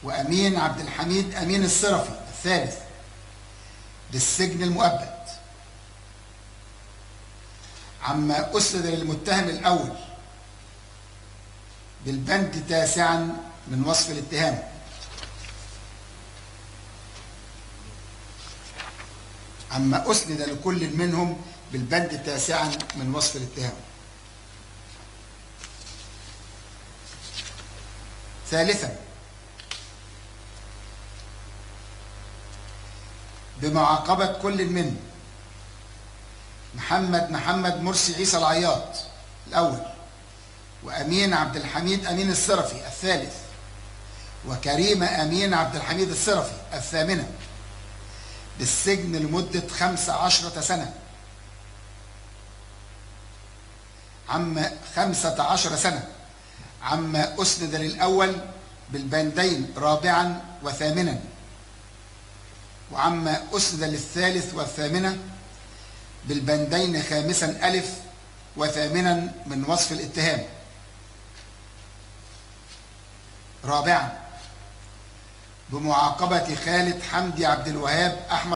وأمين عبد الحميد أمين الصرفي الثالث بالسجن المؤبد، عما أسند للمتهم الأول بالبند تاسعا من وصف الاتهام، عما أسند لكل منهم بالبند تاسعا من وصف الاتهام. ثالثا، بمعاقبة كل من محمد مرسي عيسى العياط الأول، وأمين عبد الحميد أمين الصرفي الثالث، وكريمة أمين عبد الحميد الصرفي الثامنة بالسجن لمدة 15 سنة، عما أسند للأول بالبندين رابعا وثامنا، وعما أسند للثالث والثامنة بالبندين خامسا ألف وثامنا من وصف الاتهام. رابعا، بمعاقبة خالد حمدي عبد الوهاب أحمد